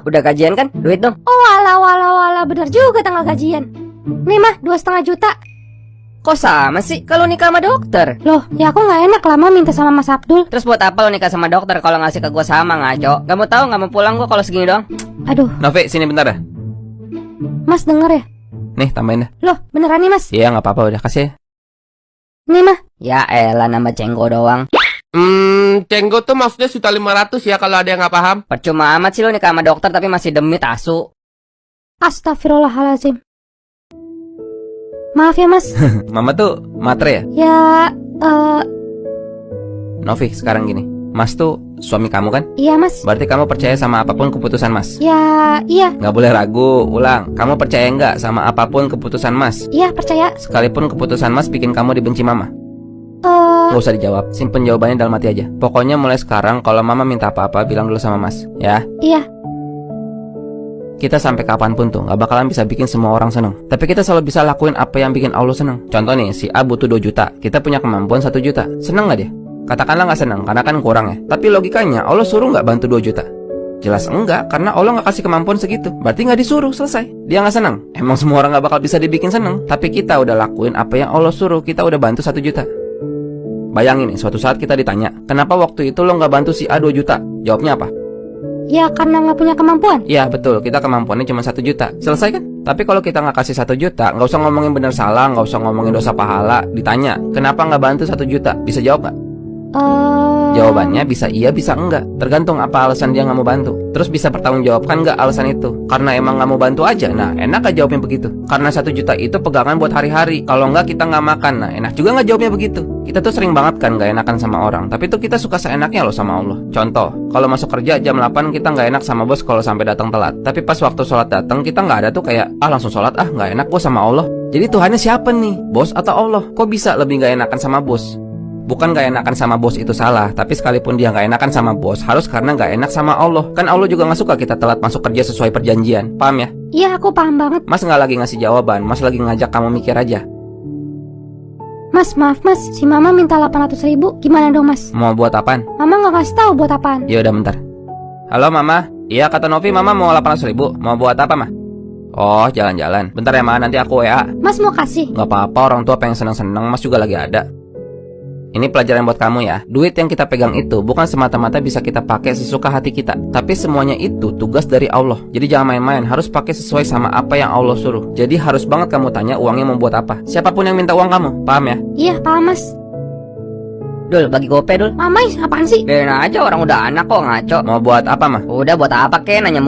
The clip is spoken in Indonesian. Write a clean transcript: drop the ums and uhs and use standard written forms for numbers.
udah gajian kan? Duit dong. Oh wala, bener juga tanggal gajian. Nih mah 2,5 juta. Kok sama sih kalau nikah sama dokter? Loh, ya aku nggak enak lama minta sama Mas Abdul. Terus buat apa lo nikah sama dokter kalau ngasih ke gua sama, ngaco? Gak mau tahu, gak mau pulang gua kalau segini dong. Aduh, Novi, sini bentar ya. Mas denger ya? Nih, tambahin dah. Loh, beneran nih Mas? Iya, nggak apa-apa, udah kasih. Nih mah. Ya elah, nama cenggo doang. Cenggo tuh maksudnya 1.500 ya kalau ada yang nggak paham. Percuma amat sih lo nikah sama dokter tapi masih demit asu. Astagfirullahaladzim. Maaf ya Mas. Mama tuh matre ya? Ya, Novi, sekarang gini. Mas tuh suami kamu kan? iya Mas. Berarti kamu percaya sama apapun keputusan Mas? Ya, iya. Nggak boleh ragu, ulang. Kamu percaya nggak sama apapun keputusan Mas? Iya, percaya. Sekalipun keputusan Mas bikin kamu dibenci Mama? Nggak usah dijawab, simpen jawabannya dalam hati aja. Pokoknya mulai sekarang kalau Mama minta apa-apa, bilang dulu sama Mas, ya? Iya. Kita sampai kapanpun tuh nggak bakalan bisa bikin semua orang seneng. Tapi kita selalu bisa lakuin apa yang bikin Allah seneng. Contoh nih, si A butuh 2 juta, kita punya kemampuan 1 juta. Seneng nggak dia? Katakanlah nggak seneng, karena kan kurang ya. Tapi logikanya, Allah suruh nggak bantu 2 juta? Jelas enggak, karena Allah nggak kasih kemampuan segitu. Berarti nggak disuruh, selesai. Dia nggak seneng. Emang semua orang nggak bakal bisa dibikin seneng. Tapi kita udah lakuin apa yang Allah suruh, kita udah bantu 1 juta. Bayangin nih, suatu saat kita ditanya, kenapa waktu itu lo nggak bantu si A 2 juta? Jawabnya apa? Ya karena nggak punya kemampuan. Iya betul, kita kemampuannya cuma 1 juta. Selesai kan? Tapi kalau kita nggak kasih 1 juta, nggak usah ngomongin benar salah, nggak usah ngomongin dosa pahala. Ditanya, kenapa nggak bantu 1 juta? Bisa jawab nggak? Jawabannya bisa iya, bisa enggak. Tergantung apa alasan dia nggak mau bantu. Terus bisa pertanggungjawabkan nggak alasan itu? Karena emang nggak mau bantu aja. Nah, enak gak jawabnya begitu? Karena 1 juta itu pegangan buat hari-hari. Kalau nggak kita nggak makan. Nah, enak juga nggak jawabnya begitu? Kita tuh sering banget kan nggak enakan sama orang. Tapi tuh kita suka seenaknya loh sama Allah. Contoh, kalau masuk kerja jam 8 kita nggak enak sama bos kalau sampai datang telat. Tapi pas waktu sholat datang kita nggak ada tuh kayak langsung sholat nggak enak gue sama Allah. Jadi Tuhannya siapa nih? Bos atau Allah? Kok bisa lebih nggak enakan sama bos? Bukan gak enakan sama bos itu salah, tapi sekalipun dia gak enakan sama bos, harus karena gak enak sama Allah. Kan Allah juga gak suka kita telat masuk kerja sesuai perjanjian. Paham ya? Iya, aku paham banget. Mas gak lagi ngasih jawaban, Mas lagi ngajak kamu mikir aja. Mas, maaf Mas, si Mama minta 800.000. Gimana dong Mas? Mau buat apaan? Mama nggak kasih tahu buat apaan. Ya udah bentar. Halo Mama. Iya kata Novi, Mama mau 800.000. Mau buat apa Mah? Oh jalan-jalan. Bentar ya Ma, nanti aku WA. Mas mau kasih? Gak apa-apa, orang tua pengen seneng-seneng, Mas juga lagi ada. Ini pelajaran buat kamu ya. Duit yang kita pegang itu bukan semata-mata bisa kita pakai sesuka hati kita, tapi semuanya itu tugas dari Allah. Jadi jangan main-main, harus pakai sesuai sama apa yang Allah suruh. Jadi harus banget kamu tanya uangnya mau buat apa. Siapapun yang minta uang kamu, paham ya? Iya, paham Mas. Dul, bagi gope Dul. Mamais, apaan sih? Biarin aja, orang udah anak kok, ngaco. Mau buat apa Mah? Udah buat apa kek, nanya